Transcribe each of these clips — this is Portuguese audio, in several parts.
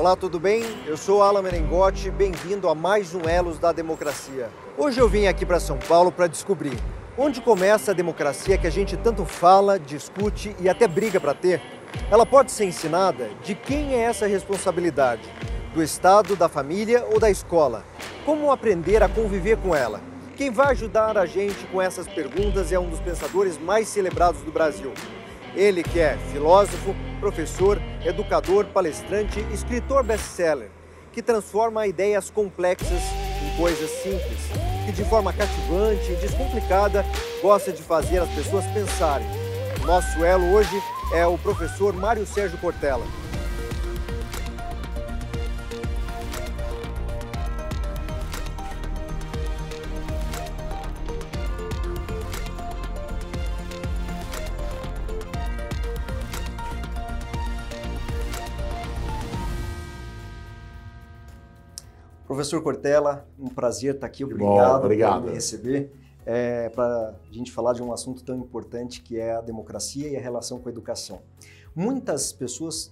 Olá, tudo bem? Eu sou Alan Merengotti, bem-vindo a mais um Elos da Democracia. Hoje eu vim aqui para São Paulo para descobrir onde começa a democracia que a gente tanto fala, discute e até briga para ter. Ela pode ser ensinada? De quem é essa responsabilidade? Do Estado, da família ou da escola? Como aprender a conviver com ela? Quem vai ajudar a gente com essas perguntas é um dos pensadores mais celebrados do Brasil. Ele que é filósofo, professor, educador, palestrante, escritor best-seller, que transforma ideias complexas em coisas simples, que de forma cativante e descomplicada gosta de fazer as pessoas pensarem. O nosso elo hoje é o professor Mário Sérgio Cortella. Professor Cortella, um prazer estar aqui. Obrigado por me receber. Para a gente falar de um assunto tão importante que é a democracia e a relação com a educação. Muitas pessoas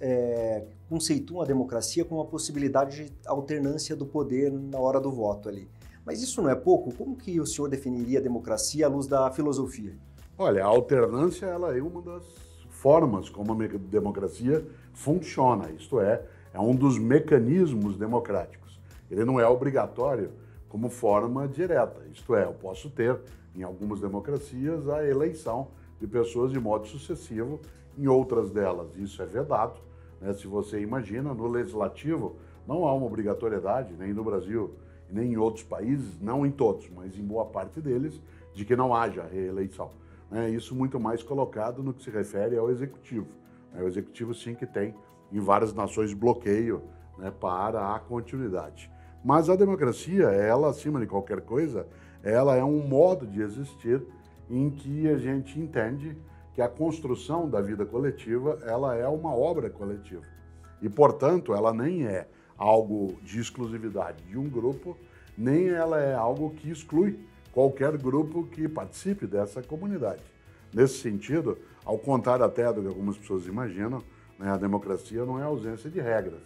conceituam a democracia como a possibilidade de alternância do poder na hora do voto ali. Mas isso não é pouco? Como que o senhor definiria a democracia à luz da filosofia? Olha, a alternância ela é uma das formas como a democracia funciona, isto é um dos mecanismos democráticos. Ele não é obrigatório como forma direta, isto é, eu posso ter, em algumas democracias, a eleição de pessoas de modo sucessivo, em outras delas isso é vedado, né? Se você imagina, no legislativo não há uma obrigatoriedade, nem no Brasil, nem em outros países, não em todos, mas em boa parte deles, de que não haja reeleição. Isso muito mais colocado no que se refere ao executivo. O executivo sim que tem, em várias nações, bloqueio, né, para a continuidade. Mas a democracia, ela, acima de qualquer coisa, ela é um modo de existir em que a gente entende que a construção da vida coletiva, ela é uma obra coletiva. E, portanto, ela nem é algo de exclusividade de um grupo, nem ela é algo que exclui qualquer grupo que participe dessa comunidade. Nesse sentido, ao contrário até do que algumas pessoas imaginam, né, a democracia não é a ausência de regras.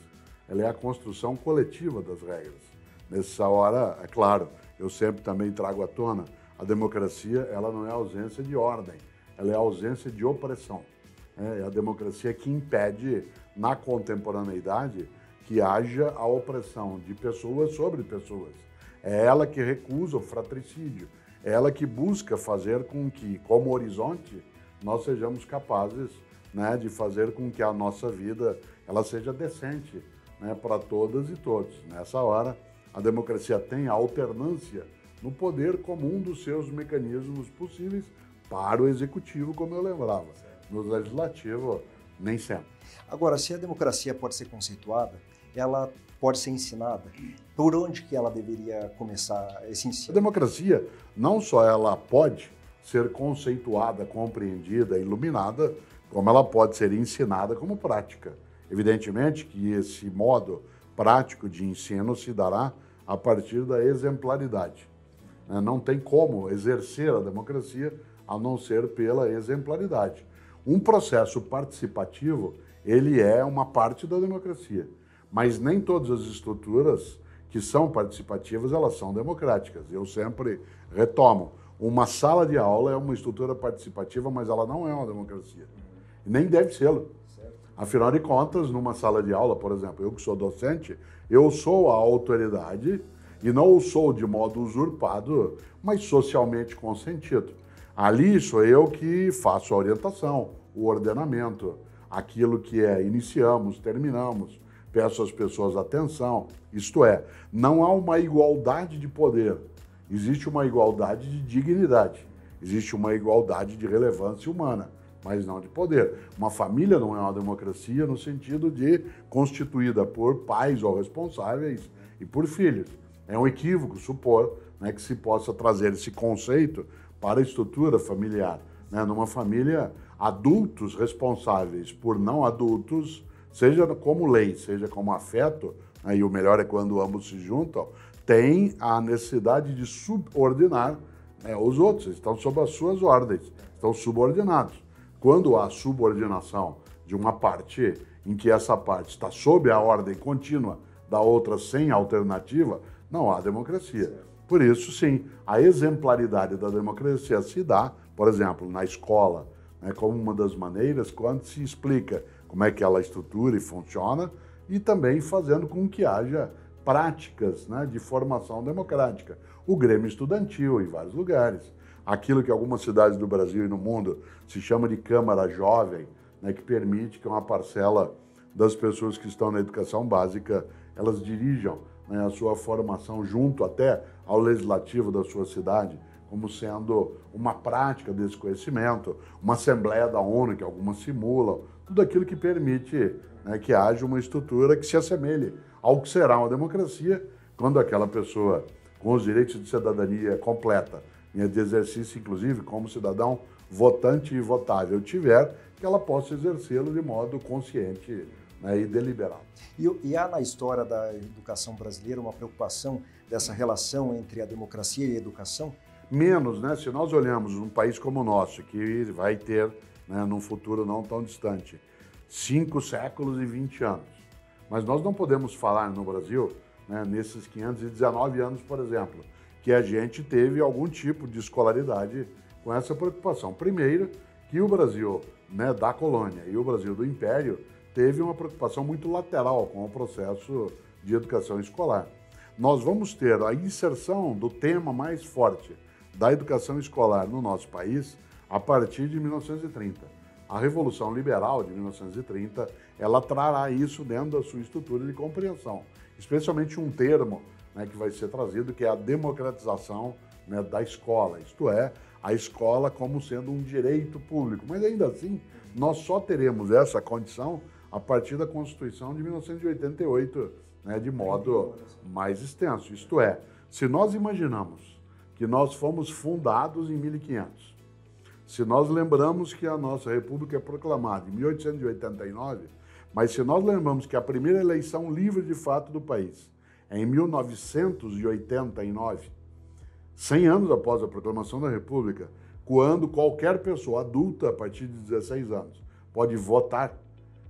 Ela é a construção coletiva das regras. Nessa hora, é claro, eu sempre também trago à tona, a democracia ela não é a ausência de ordem, ela é a ausência de opressão. É a democracia que impede, na contemporaneidade, que haja a opressão de pessoas sobre pessoas. É ela que recusa o fratricídio, é ela que busca fazer com que, como horizonte, nós sejamos capazes, né, de fazer com que a nossa vida ela seja decente, né, para todas e todos. Nessa hora, a democracia tem a alternância no poder como um dos seus mecanismos possíveis para o executivo, como eu lembrava. No legislativo, nem sempre. Agora, se a democracia pode ser conceituada, ela pode ser ensinada. Por onde que ela deveria começar esse ensino? A democracia, não só ela pode ser conceituada, compreendida, iluminada, como ela pode ser ensinada como prática. Evidentemente que esse modo prático de ensino se dará a partir da exemplaridade. Não tem como exercer a democracia a não ser pela exemplaridade. Um processo participativo, ele é uma parte da democracia, mas nem todas as estruturas que são participativas, elas são democráticas. Eu sempre retomo, uma sala de aula é uma estrutura participativa, mas ela não é uma democracia. E nem deve ser. Afinal de contas, numa sala de aula, por exemplo, eu que sou docente, eu sou a autoridade e não o sou de modo usurpado, mas socialmente consentido. Ali sou eu que faço a orientação, o ordenamento, aquilo que iniciamos, terminamos, peço às pessoas atenção. Isto é, não há uma igualdade de poder, existe uma igualdade de dignidade, existe uma igualdade de relevância humana, mas não de poder. Uma família não é uma democracia no sentido de constituída por pais ou responsáveis e por filhos. É um equívoco supor, né, que se possa trazer esse conceito para a estrutura familiar. Numa família, adultos responsáveis por não adultos, seja como lei, seja como afeto, e o melhor é quando ambos se juntam, têm a necessidade de subordinar os outros, estão sob as suas ordens, estão subordinados. Quando há subordinação de uma parte em que essa parte está sob a ordem contínua da outra sem alternativa, não há democracia. Por isso, sim, a exemplaridade da democracia se dá, por exemplo, na escola, né, como uma das maneiras quando se explica como é que ela estrutura e funciona, e também fazendo com que haja práticas, né, de formação democrática. O Grêmio Estudantil em vários lugares, aquilo que algumas cidades do Brasil e no mundo se chama de Câmara Jovem, né, que permite que uma parcela das pessoas que estão na educação básica, elas dirijam, né, a sua formação junto até ao legislativo da sua cidade, como sendo uma prática desse conhecimento, uma Assembleia da ONU, que algumas simulam, tudo aquilo que permite, né, que haja uma estrutura que se assemelhe ao que será uma democracia, quando aquela pessoa com os direitos de cidadania completa, e de exercício, inclusive, como cidadão votante e votável tiver, que ela possa exercê-lo de modo consciente, né, e deliberado. E há na história da educação brasileira uma preocupação dessa relação entre a democracia e a educação? Menos, né? Se nós olhamos um país como o nosso, que vai ter, né, num futuro não tão distante, 5 séculos e 20 anos. Mas nós não podemos falar no Brasil, né, nesses 519 anos, por exemplo, que a gente teve algum tipo de escolaridade com essa preocupação. Primeiro, que o Brasil, né, da colônia e o Brasil do Império teve uma preocupação muito lateral com o processo de educação escolar. Nós vamos ter a inserção do tema mais forte da educação escolar no nosso país a partir de 1930. A Revolução Liberal de 1930, ela trará isso dentro da sua estrutura de compreensão, especialmente um termo, né, que vai ser trazido, que é a democratização, né, da escola, isto é, a escola como sendo um direito público. Mas ainda assim, nós só teremos essa condição a partir da Constituição de 1988, né, de modo mais extenso. Isto é, se nós imaginamos que nós fomos fundados em 1500, se nós lembramos que a nossa República é proclamada em 1889, mas se nós lembramos que a primeira eleição livre de fato do país é em 1989, 100 anos após a proclamação da República, quando qualquer pessoa adulta a partir de 16 anos pode votar,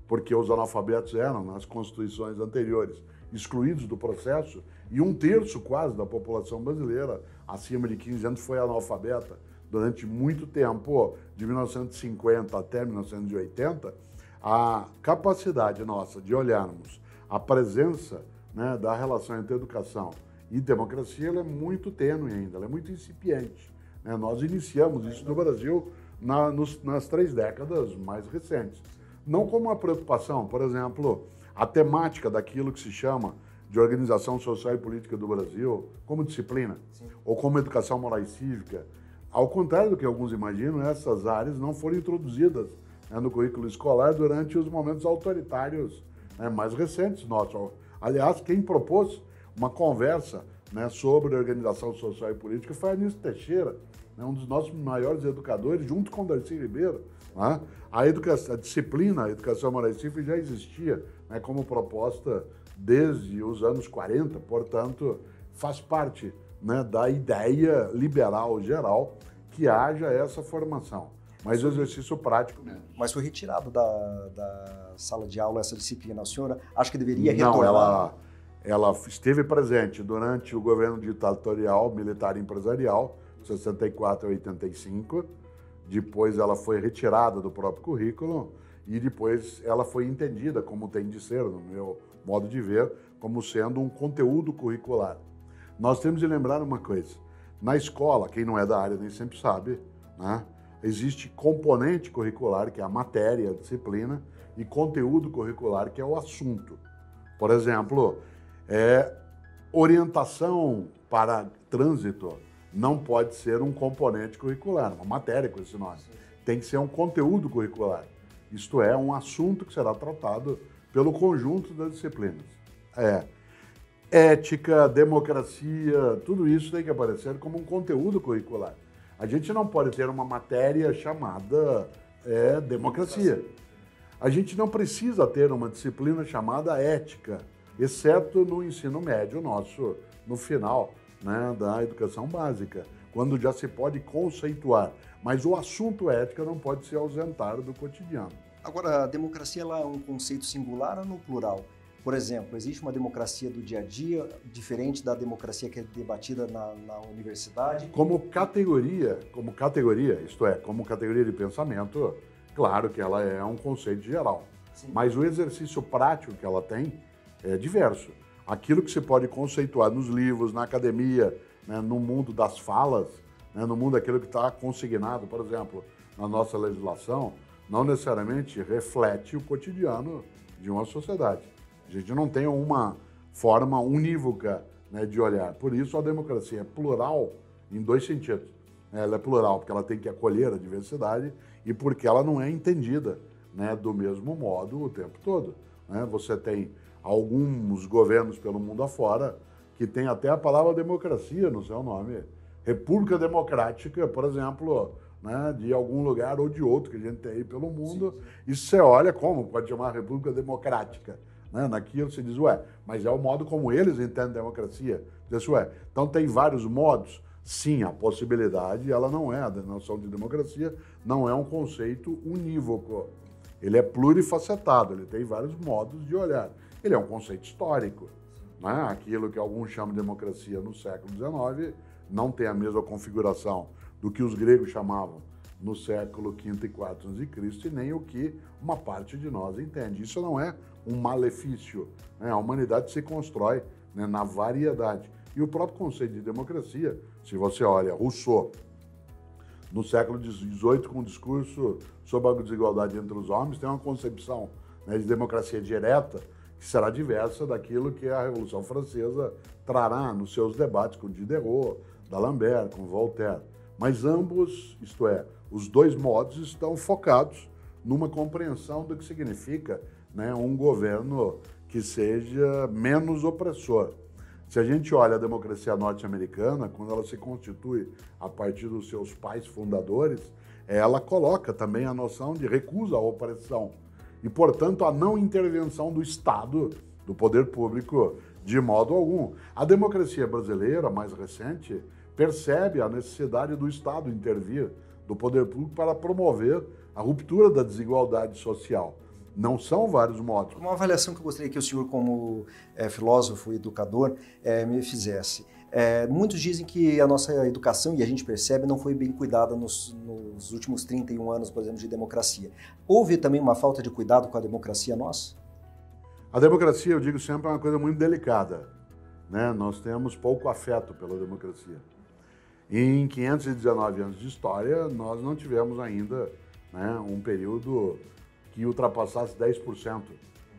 porque os analfabetos eram, nas constituições anteriores, excluídos do processo, e 1/3 quase da população brasileira, acima de 15 anos, foi analfabeta. Durante muito tempo, de 1950 até 1980, a capacidade nossa de olharmos a presença, né, da relação entre educação e democracia, ela é muito tênue ainda, ela é muito incipiente, né? Nós iniciamos isso no Brasil nas 3 décadas mais recentes. Não como uma preocupação, por exemplo, a temática daquilo que se chama de organização social e política do Brasil como disciplina, sim, ou como educação moral e cívica. Ao contrário do que alguns imaginam, essas áreas não foram introduzidas, né, no currículo escolar durante os momentos autoritários, né, mais recentes nossos. Aliás, quem propôs uma conversa, né, sobre organização social e política foi Anísio Teixeira, né, um dos nossos maiores educadores, junto com Darcy Ribeiro. Né? A disciplina, a educação moral e cívica já existia, né, como proposta desde os anos 40, portanto, faz parte, né, da ideia liberal geral que haja essa formação. Mas o exercício prático mesmo. Mas foi retirado da sala de aula essa disciplina. A senhora acha que deveria retornar? Não, ela esteve presente durante o governo ditatorial, militar e empresarial, 64 a 85. Depois ela foi retirada do próprio currículo e depois ela foi entendida, como tem de ser, no meu modo de ver, como sendo um conteúdo curricular. Nós temos de lembrar uma coisa. Na escola, quem não é da área nem sempre sabe, né? Existe componente curricular, que é a matéria, a disciplina, e conteúdo curricular, que é o assunto. Por exemplo, orientação para trânsito não pode ser um componente curricular, uma matéria com esse nome. Tem que ser um conteúdo curricular. Isto é, um assunto que será tratado pelo conjunto das disciplinas. Ética, democracia, tudo isso tem que aparecer como um conteúdo curricular. A gente não pode ter uma matéria chamada democracia. A gente não precisa ter uma disciplina chamada ética, exceto no ensino médio nosso, no final, né, da educação básica, quando já se pode conceituar. Mas o assunto ética não pode se ausentar do cotidiano. Agora, a democracia ela é um conceito singular ou no plural? Por exemplo, existe uma democracia do dia a dia, diferente da democracia que é debatida na universidade? Como categoria, isto é, como categoria de pensamento, claro que ela é um conceito geral. Sim. Mas o exercício prático que ela tem é diverso. Aquilo que se pode conceituar nos livros, na academia, né, no mundo das falas, né, no mundo daquilo que está consignado, por exemplo, na nossa legislação, não necessariamente reflete o cotidiano de uma sociedade. A gente não tem uma forma unívoca, né, de olhar. Por isso, a democracia é plural em dois sentidos. Ela é plural porque ela tem que acolher a diversidade e porque ela não é entendida, né, do mesmo modo o tempo todo. Né? Você tem alguns governos pelo mundo afora que tem até a palavra democracia no seu nome. República Democrática, por exemplo, né, de algum lugar ou de outro que a gente tem aí pelo mundo. Sim. E você olha como pode chamar República Democrática. Né? Naquilo você diz, ué, mas é o modo como eles entendem democracia. Diz, ué, então tem vários modos. Sim, a possibilidade, ela não é, a noção de democracia não é um conceito unívoco. Ele é plurifacetado, ele tem vários modos de olhar. Ele é um conceito histórico. Né? Aquilo que alguns chamam de democracia no século XIX não tem a mesma configuração do que os gregos chamavam no século V e IV a.C., e nem o que uma parte de nós entende. Isso não é um malefício. Né? A humanidade se constrói, né, na variedade. E o próprio conceito de democracia, se você olha Rousseau, no século XVIII, com um discurso sobre a desigualdade entre os homens, tem uma concepção, né, de democracia direta que será diversa daquilo que a Revolução Francesa trará nos seus debates com Diderot, D'Alembert, com Voltaire. Mas ambos, isto é, os dois modos estão focados numa compreensão do que significa, né, um governo que seja menos opressor. Se a gente olha a democracia norte-americana, quando ela se constitui a partir dos seus pais fundadores, ela coloca também a noção de recusa à opressão e, portanto, a não intervenção do Estado, do poder público, de modo algum. A democracia brasileira, mais recente, percebe a necessidade do Estado intervir, do poder público, para promover a ruptura da desigualdade social. Não são vários modos. Uma avaliação que eu gostaria que o senhor, como filósofo e educador, me fizesse. Muitos dizem que a nossa educação, e a gente percebe, não foi bem cuidada nos últimos 31 anos, por exemplo, de democracia. Houve também uma falta de cuidado com a democracia nossa? A democracia, eu digo sempre, é uma coisa muito delicada. Né? Nós temos pouco afeto pela democracia. Em 519 anos de história, nós não tivemos ainda, né, um período que ultrapassasse 10%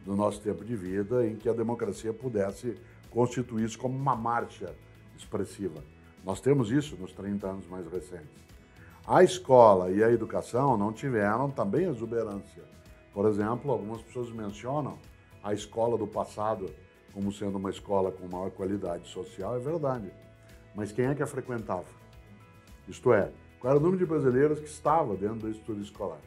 do nosso tempo de vida em que a democracia pudesse constituir-se como uma marcha expressiva. Nós temos isso nos 30 anos mais recentes. A escola e a educação não tiveram também exuberância. Por exemplo, algumas pessoas mencionam a escola do passado como sendo uma escola com maior qualidade social, é verdade. Mas quem é que a frequentava? Isto é, qual era o número de brasileiros que estava dentro do estudo escolar?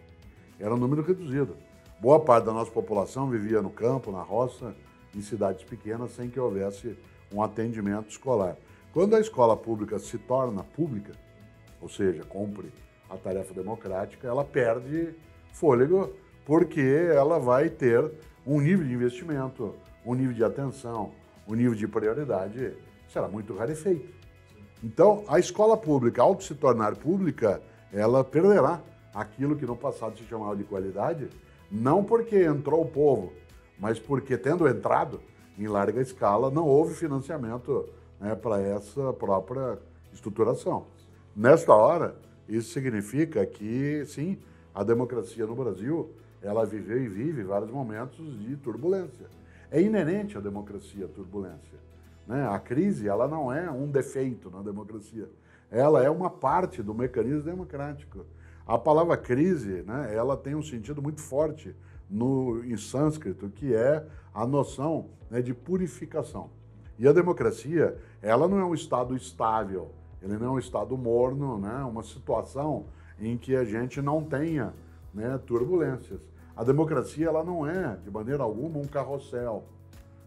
Era um número reduzido. Boa parte da nossa população vivia no campo, na roça, em cidades pequenas, sem que houvesse um atendimento escolar. Quando a escola pública se torna pública, ou seja, cumpre a tarefa democrática, ela perde fôlego, porque ela vai ter um nível de investimento, um nível de atenção, um nível de prioridade, será muito rarefeito. Então, a escola pública, ao se tornar pública, ela perderá aquilo que no passado se chamava de qualidade, não porque entrou o povo, mas porque, tendo entrado em larga escala, não houve financiamento, né, para essa própria estruturação. Nesta hora, isso significa que, sim, a democracia no Brasil, ela viveu e vive vários momentos de turbulência. É inerente à democracia a turbulência. Né? A crise, ela não é um defeito na democracia. Ela é uma parte do mecanismo democrático. A palavra crise, né, ela tem um sentido muito forte em sânscrito, que é a noção, né, de purificação. E a democracia, ela não é um estado estável, ele não é um estado morno, né, uma situação em que a gente não tenha, né, turbulências. A democracia, ela não é, de maneira alguma, um carrossel,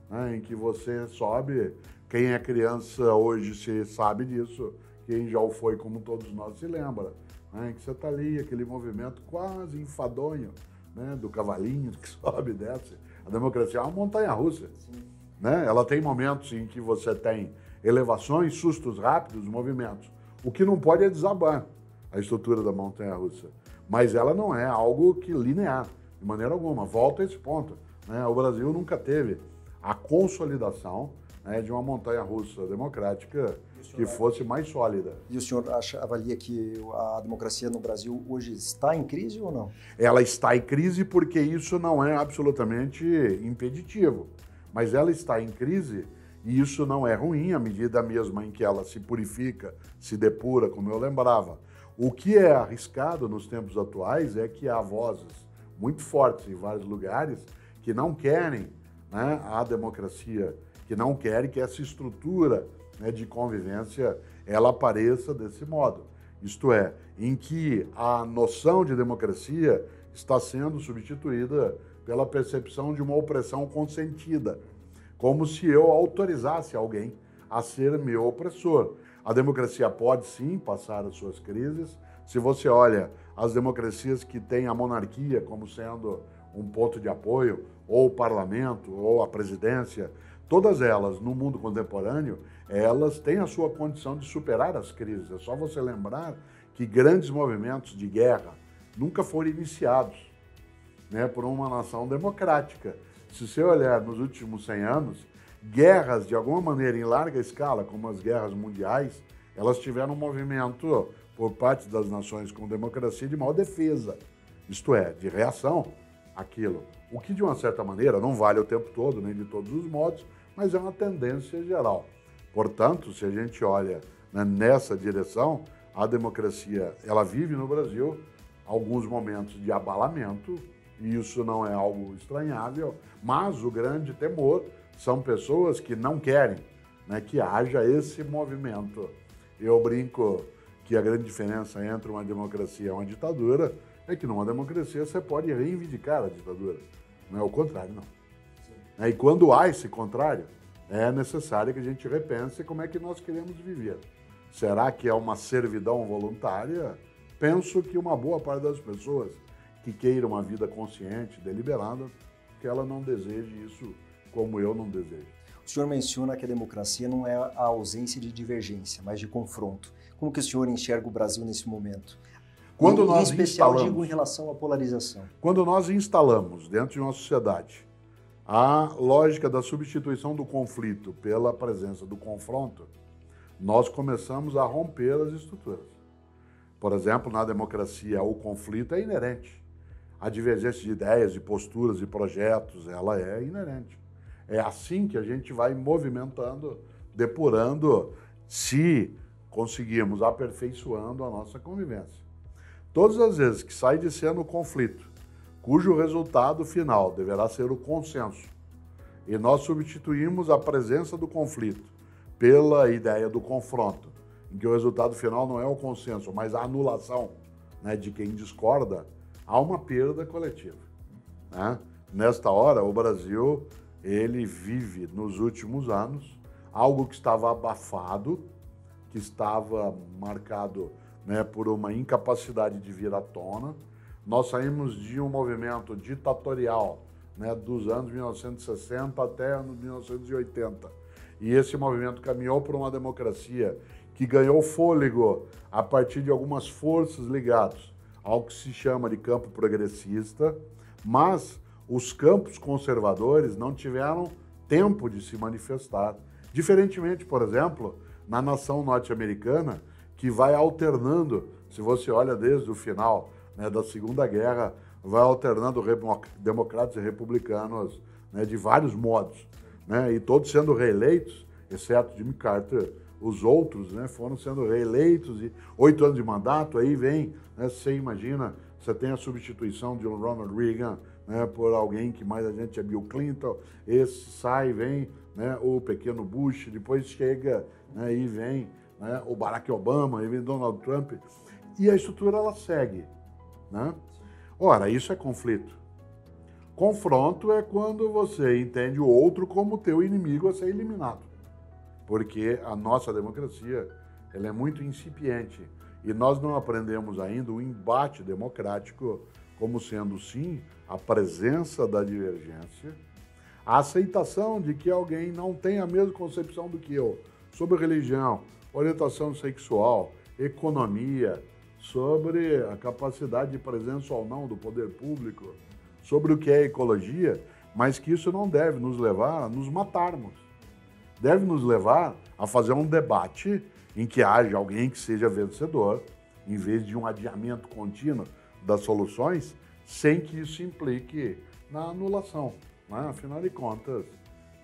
né, em que você sobe. Quem é criança hoje se sabe disso, quem já o foi, como todos nós, se lembra. Né, que você está ali, aquele movimento quase enfadonho, né, do cavalinho que sobe e desce. A democracia é uma montanha-russa. Né? Ela tem momentos em que você tem elevações, sustos rápidos, movimentos. O que não pode é desabar a estrutura da montanha-russa. Mas ela não é algo que linear, de maneira alguma. Volta a esse ponto. Né? O Brasil nunca teve a consolidação, né, de uma montanha-russa democrática que fosse mais sólida. E o senhor avalia que a democracia no Brasil hoje está em crise ou não? Ela está em crise porque isso não é absolutamente impeditivo. Mas ela está em crise e isso não é ruim à medida mesma em que ela se purifica, se depura, como eu lembrava. O que é arriscado nos tempos atuais é que há vozes muito fortes em vários lugares que não querem, né, a democracia, que não querem que essa estrutura, né, de convivência ela apareça desse modo. Isto é, em que a noção de democracia está sendo substituída pela percepção de uma opressão consentida, como se eu autorizasse alguém a ser meu opressor. A democracia pode sim passar as suas crises. Se você olha as democracias que têm a monarquia como sendo um ponto de apoio, ou o parlamento, ou a presidência, todas elas, no mundo contemporâneo, elas têm a sua condição de superar as crises. É só você lembrar que grandes movimentos de guerra nunca foram iniciados, né, por uma nação democrática. Se você olhar nos últimos 100 anos, guerras, de alguma maneira, em larga escala, como as guerras mundiais, elas tiveram um movimento por parte das nações com democracia de maior defesa, isto é, de reação àquilo. O que, de uma certa maneira, não vale o tempo todo, nem de todos os modos, mas é uma tendência geral. Portanto, se a gente olha, né, nessa direção, a democracia, ela vive no Brasil alguns momentos de abalamento, e isso não é algo estranhável, mas o grande temor são pessoas que não querem, né, que haja esse movimento. Eu brinco que a grande diferença entre uma democracia e uma ditadura é que numa democracia você pode reivindicar a ditadura, não é o contrário, não. Sim. E quando há esse contrário, é necessário que a gente repense como é que nós queremos viver. Será que é uma servidão voluntária? Penso que uma boa parte das pessoas que queiram uma vida consciente, deliberada, que ela não deseje isso como eu não desejo. O senhor menciona que a democracia não é a ausência de divergência, mas de confronto. Como que o senhor enxerga o Brasil nesse momento? Quando nós em especial, instalamos, digo, em relação à polarização. Quando nós instalamos dentro de uma sociedade a lógica da substituição do conflito pela presença do confronto, nós começamos a romper as estruturas. Por exemplo, na democracia, o conflito é inerente. A divergência de ideias, de posturas, de projetos, ela é inerente. É assim que a gente vai movimentando, depurando, se conseguirmos aperfeiçoando a nossa convivência. Todas as vezes que sai de cena o conflito, cujo resultado final deverá ser o consenso, e nós substituímos a presença do conflito pela ideia do confronto, em que o resultado final não é o consenso, mas a anulação, né, de quem discorda, há uma perda coletiva. Né? Nesta hora, o Brasil ele vive, nos últimos anos, algo que estava abafado, que estava marcado, né, por uma incapacidade de vir à tona. Nós saímos de um movimento ditatorial, né, dos anos 1960 até 1980. E esse movimento caminhou para uma democracia que ganhou fôlego a partir de algumas forças ligadas ao que se chama de campo progressista, mas os campos conservadores não tiveram tempo de se manifestar. Diferentemente, por exemplo, na nação norte-americana, que vai alternando, se você olha desde o final, né, da Segunda Guerra, vai alternando democratas e republicanos, né, de vários modos, né, e todos sendo reeleitos, exceto Jimmy Carter, os outros, né, foram sendo reeleitos, e 8 anos de mandato, aí vem, né, você imagina, você tem a substituição de um Ronald Reagan, né, por alguém que mais a gente é Bill Clinton, esse sai, vem, né, o pequeno Bush, depois chega, né, e vem, né, o Barack Obama, e vem Donald Trump, e a estrutura ela segue. Né? Ora, isso é conflito. Confronto é quando você entende o outro como teu inimigo a ser eliminado. Porque a nossa democracia ela é muito incipiente e nós não aprendemos ainda o embate democrático como sendo, sim, a presença da divergência, a aceitação de que alguém não tem a mesma concepção do que eu sobre religião, orientação sexual, economia, sobre a capacidade de presença ou não do poder público, sobre o que é ecologia, mas que isso não deve nos levar a nos matarmos. Deve nos levar a fazer um debate em que haja alguém que seja vencedor, em vez de um adiamento contínuo das soluções, sem que isso implique na anulação. Né? Afinal de contas,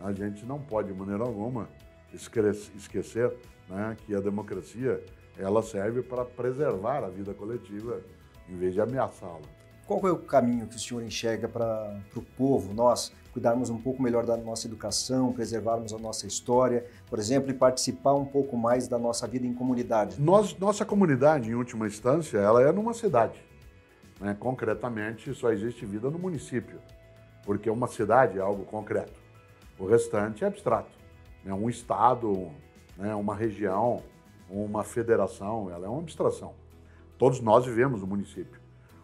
a gente não pode, de maneira alguma, esquecer, né, que a democracia ela serve para preservar a vida coletiva, em vez de ameaçá-la. Qual é o caminho que o senhor enxerga para o povo, nós, cuidarmos um pouco melhor da nossa educação, preservarmos a nossa história, por exemplo, e participar um pouco mais da nossa vida em comunidade? Nossa comunidade, em última instância, ela é numa cidade. Né? Concretamente, só existe vida no município, porque uma cidade é algo concreto. O restante é abstrato. Né? Um estado, né? Uma região, uma federação, ela é uma abstração. Todos nós vivemos no município.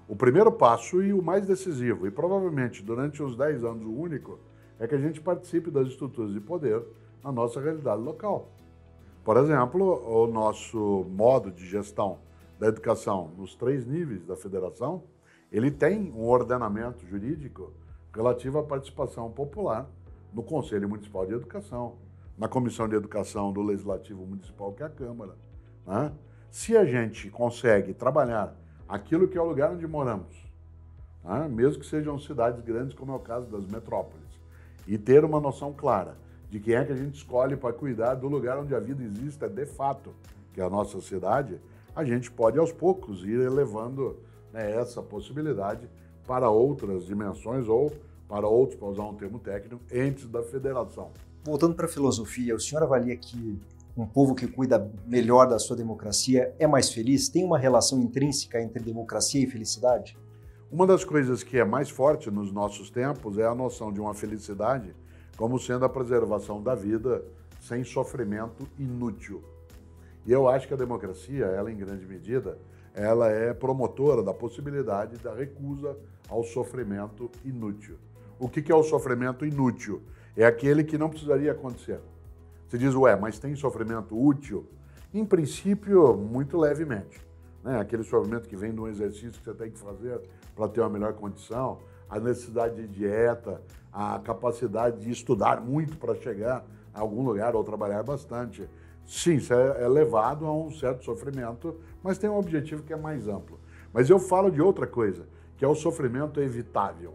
O primeiro passo e o mais decisivo, e provavelmente durante uns 10 anos o único, é que a gente participe das estruturas de poder na nossa realidade local. Por exemplo, o nosso modo de gestão da educação nos 3 níveis da federação, ele tem um ordenamento jurídico relativo à participação popular no Conselho Municipal de Educação, na Comissão de Educação do Legislativo Municipal, que é a Câmara. Né? Se a gente consegue trabalhar aquilo que é o lugar onde moramos, né? Mesmo que sejam cidades grandes, como é o caso das metrópoles, e ter uma noção clara de quem é que a gente escolhe para cuidar do lugar onde a vida existe de fato, que é a nossa cidade, a gente pode aos poucos ir elevando, né, essa possibilidade para outras dimensões ou para outros, para usar um termo técnico, entes da federação. Voltando para a filosofia, o senhor avalia que um povo que cuida melhor da sua democracia é mais feliz? Tem uma relação intrínseca entre democracia e felicidade? Uma das coisas que é mais forte nos nossos tempos é a noção de uma felicidade como sendo a preservação da vida sem sofrimento inútil. E eu acho que a democracia, ela em grande medida, ela é promotora da possibilidade da recusa ao sofrimento inútil. O que é o sofrimento inútil? É aquele que não precisaria acontecer. Você diz, ué, mas tem sofrimento útil? Em princípio, muito levemente. Né? Aquele sofrimento que vem de um exercício que você tem que fazer para ter uma melhor condição, a necessidade de dieta, a capacidade de estudar muito para chegar a algum lugar ou trabalhar bastante. Sim, isso é levado a um certo sofrimento, mas tem um objetivo que é mais amplo. Mas eu falo de outra coisa, que é o sofrimento evitável.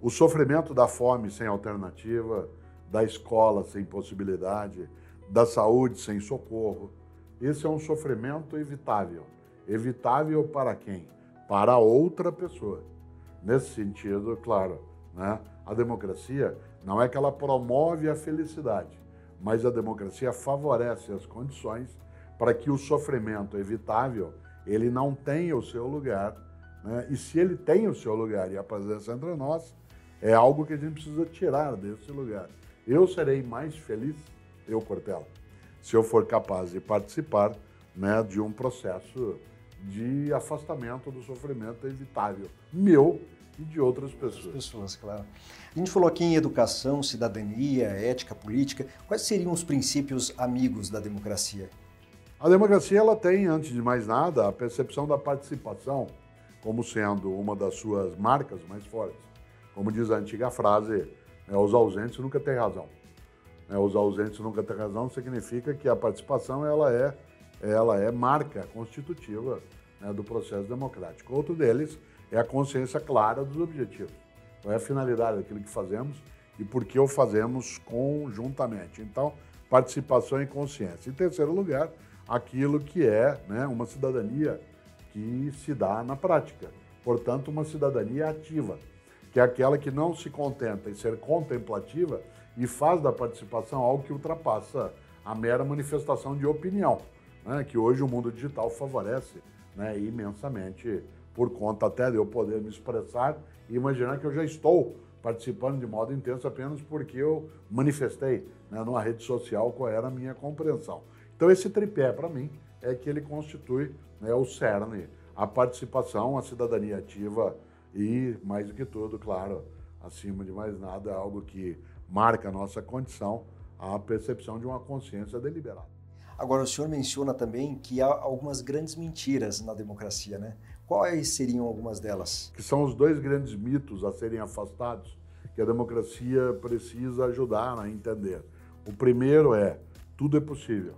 O sofrimento da fome sem alternativa, da escola sem possibilidade, da saúde sem socorro. Esse é um sofrimento evitável. Evitável para quem? Para outra pessoa. Nesse sentido, claro, né? A democracia não é que ela promove a felicidade, mas a democracia favorece as condições para que o sofrimento evitável ele não tenha o seu lugar, né? E se ele tem o seu lugar e a presença entre nós, é algo que a gente precisa tirar desse lugar. Eu serei mais feliz, eu, Cortella, se eu for capaz de participar, né, de um processo de afastamento do sofrimento evitável, meu e de outras pessoas. Claro. A gente falou aqui em educação, cidadania, ética, política. Quais seriam os princípios amigos da democracia? A democracia ela tem, antes de mais nada, a percepção da participação como sendo uma das suas marcas mais fortes. Como diz a antiga frase, os ausentes nunca têm razão. Os ausentes nunca têm razão significa que a participação ela é marca constitutiva, né, do processo democrático. Outro deles é a consciência clara dos objetivos. Qual é a finalidade daquilo que fazemos e por que o fazemos conjuntamente. Então, participação e consciência. Em terceiro lugar, aquilo que é, né, uma cidadania que se dá na prática. Portanto, uma cidadania ativa, que é aquela que não se contenta em ser contemplativa e faz da participação algo que ultrapassa a mera manifestação de opinião, né, que hoje o mundo digital favorece, né, imensamente, por conta até de eu poder me expressar e imaginar que eu já estou participando de modo intenso apenas porque eu manifestei, né, numa rede social qual era a minha compreensão. Então esse tripé, para mim, é que ele constitui, né, o cerne, a participação, a cidadania ativa e, mais do que tudo, claro, acima de mais nada, é algo que marca a nossa condição, a percepção de uma consciência deliberada. Agora, o senhor menciona também que há algumas grandes mentiras na democracia, né? Quais seriam algumas delas? Que são os dois grandes mitos a serem afastados, que a democracia precisa ajudar a entender. O primeiro é, tudo é possível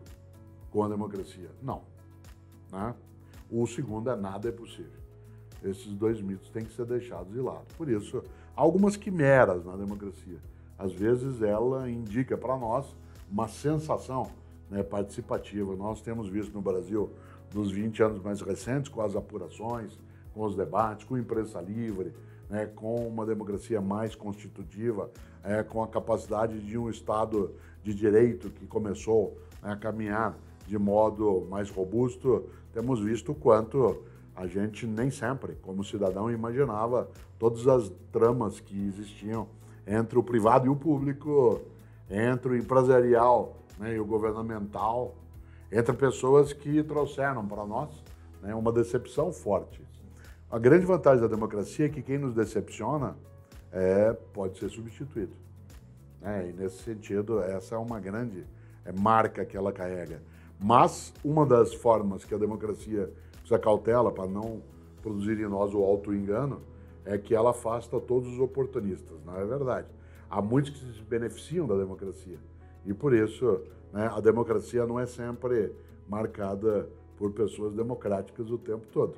com a democracia. Não. Né? O segundo é, nada é possível. Esses dois mitos têm que ser deixados de lado. Por isso, há algumas quimeras na democracia. Às vezes ela indica para nós uma sensação, né, participativa. Nós temos visto no Brasil, nos 20 anos mais recentes, com as apurações, com os debates, com a imprensa livre, né, com uma democracia mais constitutiva, com a capacidade de um Estado de direito que começou, né, a caminhar de modo mais robusto, temos visto o quanto a gente nem sempre, como cidadão, imaginava todas as tramas que existiam entre o privado e o público, entre o empresarial, né, e o governamental, entre pessoas que trouxeram para nós, né, uma decepção forte. A grande vantagem da democracia é que quem nos decepciona pode ser substituído. E nesse sentido, essa é uma grande marca que ela carrega. Mas uma das formas que a democracia precisa cautela para não produzir em nós o auto-engano é que ela afasta todos os oportunistas. Não é verdade? Há muitos que se beneficiam da democracia e por isso, né, a democracia não é sempre marcada por pessoas democráticas o tempo todo.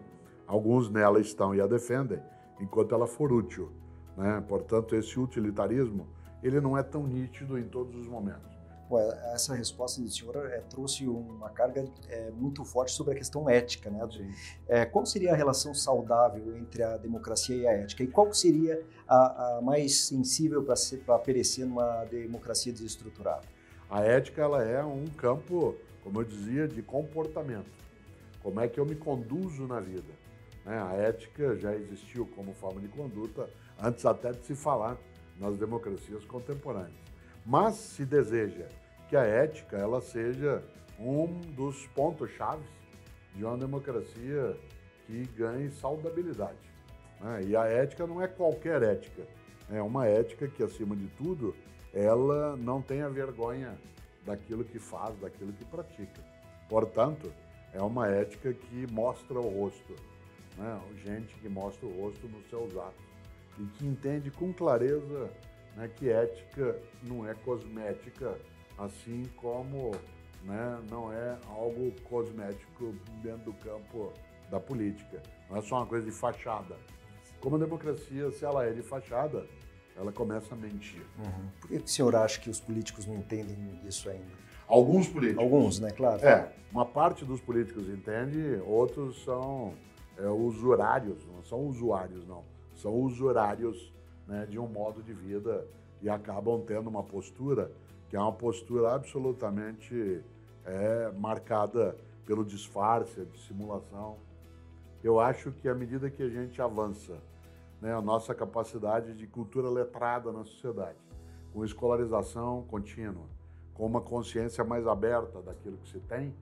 Alguns nela estão e a defendem enquanto ela for útil, né? Portanto, esse utilitarismo ele não é tão nítido em todos os momentos. Bom, essa resposta do senhor trouxe uma carga muito forte sobre a questão ética, né? Qual seria a relação saudável entre a democracia e a ética? E qual seria a mais sensível para perecer numa democracia desestruturada? A ética ela é um campo, como eu dizia, de comportamento. Como é que eu me conduzo na vida? A ética já existiu como forma de conduta antes até de se falar nas democracias contemporâneas. Mas se deseja que a ética ela seja um dos pontos-chave de uma democracia que ganhe saudabilidade. E a ética não é qualquer ética, é uma ética que, acima de tudo, ela não tenha vergonha daquilo que faz, daquilo que pratica. Portanto, é uma ética que mostra o rosto, gente que mostra o rosto nos seus atos e que entende com clareza, que ética não é cosmética, assim como, não é algo cosmético dentro do campo da política. Não é só uma coisa de fachada. Como a democracia, se ela é de fachada, ela começa a mentir. Por que o senhor acha que os políticos não entendem isso ainda? Alguns políticos. Alguns, né? Claro. Uma parte dos políticos entende, outros são usurários, não são usuários, não. São usurários, de um modo de vida e acabam tendo uma postura que é uma postura absolutamente marcada pelo disfarce, a dissimulação. Eu acho que à medida que a gente avança, a nossa capacidade de cultura letrada na sociedade, com escolarização contínua, com uma consciência mais aberta daquilo que se tem,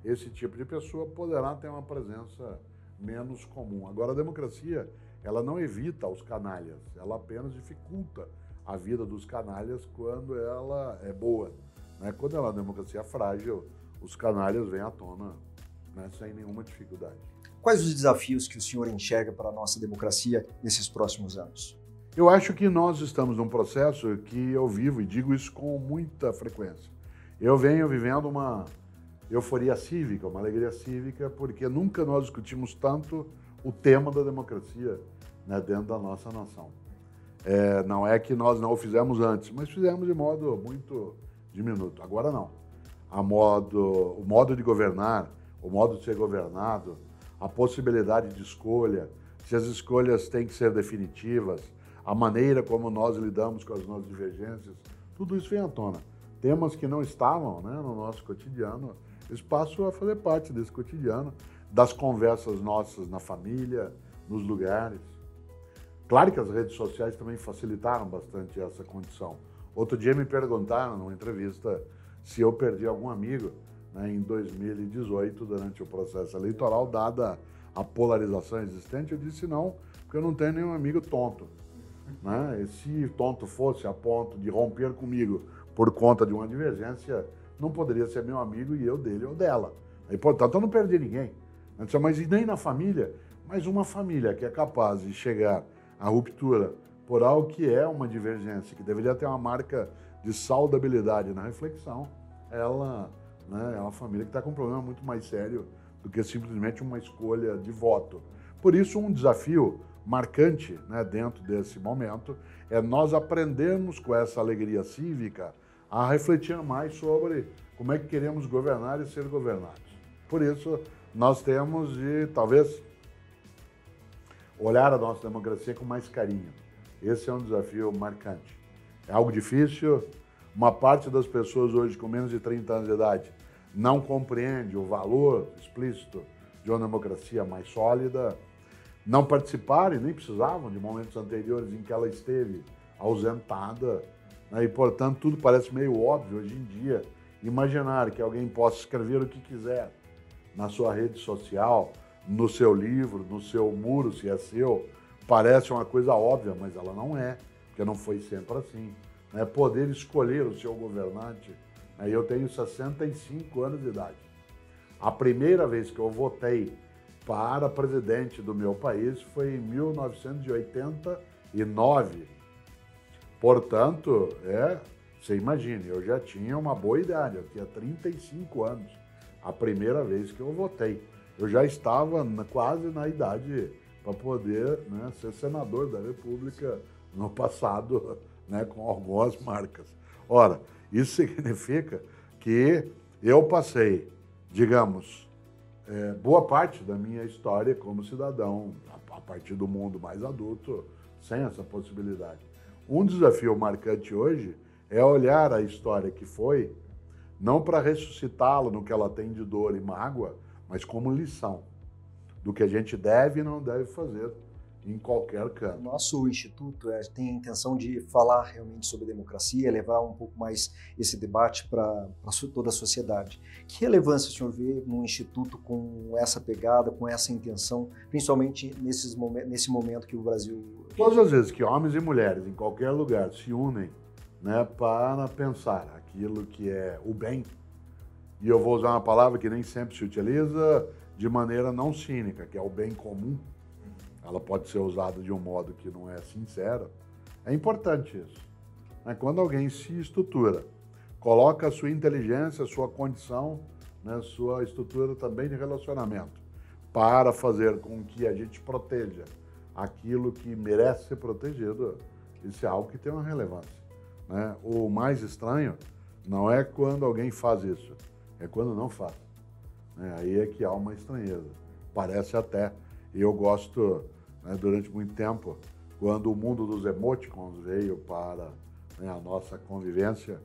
esse tipo de pessoa poderá ter uma presença menos comum. Agora, a democracia, ela não evita os canalhas, ela apenas dificulta a vida dos canalhas quando ela é boa. Quando ela é uma democracia frágil, os canalhas vêm à tona, sem nenhuma dificuldade. Quais os desafios que o senhor enxerga para a nossa democracia nesses próximos anos? Eu acho que nós estamos num processo que eu vivo e digo isso com muita frequência. Eu venho vivendo uma euforia cívica, uma alegria cívica, porque nunca nós discutimos tanto o tema da democracia, dentro da nossa nação. Não é que nós não o fizemos antes, mas fizemos de modo muito diminuto. Agora não. O modo de governar, o modo de ser governado, a possibilidade de escolha, se as escolhas têm que ser definitivas, a maneira como nós lidamos com as nossas divergências, tudo isso vem à tona. Temas que não estavam, no nosso cotidiano, eles passam a fazer parte desse cotidiano, das conversas nossas na família, nos lugares. Claro que as redes sociais também facilitaram bastante essa condição. Outro dia me perguntaram, numa entrevista, se eu perdi algum amigo, em 2018, durante o processo eleitoral, dada a polarização existente? Eu disse não, porque eu não tenho nenhum amigo tonto. Né? E se tonto fosse a ponto de romper comigo por conta de uma divergência, não poderia ser meu amigo e eu dele ou dela. E, portanto, eu não perdi ninguém. Mas e nem na família, mas uma família que é capaz de chegar à ruptura por algo que é uma divergência, que deveria ter uma marca de saudabilidade na reflexão, ela, né, é uma família que está com um problema muito mais sério do que simplesmente uma escolha de voto. Por isso, um desafio marcante, né, dentro desse momento é nós aprendermos com essa alegria cívica a refletir mais sobre como é que queremos governar e ser governados. Por isso, nós temos de, talvez, olhar a nossa democracia com mais carinho. Esse é um desafio marcante. É algo difícil. Uma parte das pessoas hoje com menos de 30 anos de idade não compreende o valor explícito de uma democracia mais sólida, não participaram e nem precisavam de momentos anteriores em que ela esteve ausentada, né? E, portanto, tudo parece meio óbvio hoje em dia. Imaginar que alguém possa escrever o que quiser na sua rede social, no seu livro, no seu muro, se é seu, parece uma coisa óbvia, mas ela não é, porque não foi sempre assim. Né? Poder escolher o seu governante. Né? Eu tenho 65 anos de idade. A primeira vez que eu votei para presidente do meu país foi em 1989. Portanto, você imagine, eu já tinha uma boa idade, eu tinha 35 anos, a primeira vez que eu votei. Eu já estava quase na idade para poder, né, ser senador da República no passado, né, com algumas marcas. Ora, isso significa que eu passei, digamos, boa parte da minha história como cidadão, a partir do mundo mais adulto, sem essa possibilidade. Um desafio marcante hoje é olhar a história que foi, não para ressuscitá-la no que ela tem de dor e mágoa, mas como lição do que a gente deve e não deve fazer em qualquer canto. O nosso instituto tem a intenção de falar realmente sobre democracia, levar um pouco mais esse debate para toda a sociedade. Que relevância o senhor vê num instituto com essa pegada, com essa intenção, principalmente nesse momento que o Brasil... Todas as vezes que homens e mulheres em qualquer lugar se unem, né, para pensar aquilo que é o bem, e eu vou usar uma palavra que nem sempre se utiliza de maneira não cínica, que é o bem comum. Ela pode ser usada de um modo que não é sincero. É importante isso. Quando alguém se estrutura, coloca a sua inteligência, a sua condição, né, sua estrutura também de relacionamento, para fazer com que a gente proteja aquilo que merece ser protegido, isso é algo que tem uma relevância. Né? O mais estranho não é quando alguém faz isso, é quando não faz. Aí é que há uma estranheza. Parece até, e eu gosto, né, durante muito tempo, quando o mundo dos emoticons veio para, né, a nossa convivência,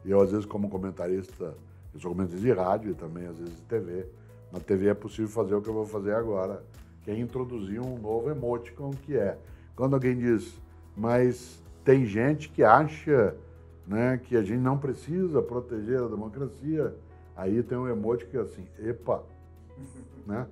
e eu às vezes como comentarista, eu sou comentarista de rádio e também às vezes de TV, na TV é possível fazer o que eu vou fazer agora, que é introduzir um novo emoticon, que é, quando alguém diz, mas tem gente que acha, né, que a gente não precisa proteger a democracia, aí tem um emoticon que é assim, epa, né?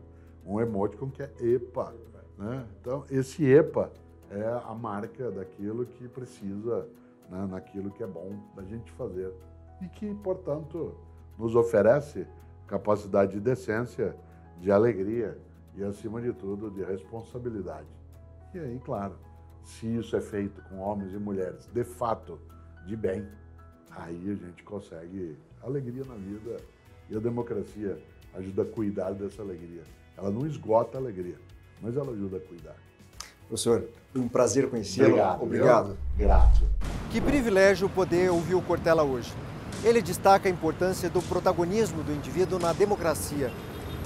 Um emoticon que é epa, né? Então, esse epa é a marca daquilo que precisa, né, naquilo que é bom da gente fazer e que, portanto, nos oferece capacidade de decência, de alegria e, acima de tudo, de responsabilidade. E aí, claro, se isso é feito com homens e mulheres, de fato, de bem, aí a gente consegue alegria na vida e a democracia ajuda a cuidar dessa alegria. Ela não esgota a alegria, mas ela ajuda a cuidar. Professor, foi um prazer conhecê-lo. Obrigado. Grato. Que privilégio poder ouvir o Cortella hoje. Ele destaca a importância do protagonismo do indivíduo na democracia.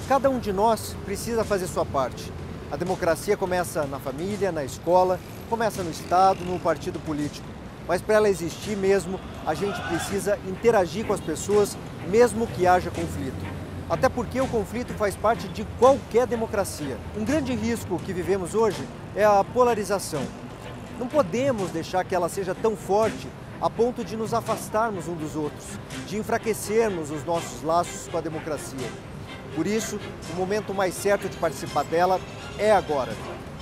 Cada um de nós precisa fazer sua parte. A democracia começa na família, na escola, começa no Estado, no partido político. Mas para ela existir mesmo, a gente precisa interagir com as pessoas, mesmo que haja conflito. Até porque o conflito faz parte de qualquer democracia. Um grande risco que vivemos hoje é a polarização. Não podemos deixar que ela seja tão forte a ponto de nos afastarmos uns dos outros, de enfraquecermos os nossos laços com a democracia. Por isso, o momento mais certo de participar dela é agora.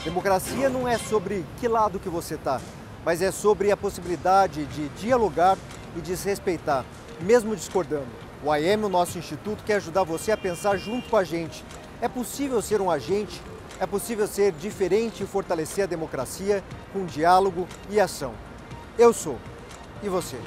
Democracia não é sobre que lado que você está, mas é sobre a possibilidade de dialogar e de se respeitar, mesmo discordando. O IEM, o nosso instituto, quer ajudar você a pensar junto com a gente. É possível ser um agente, é possível ser diferente e fortalecer a democracia com diálogo e ação. Eu sou. E você?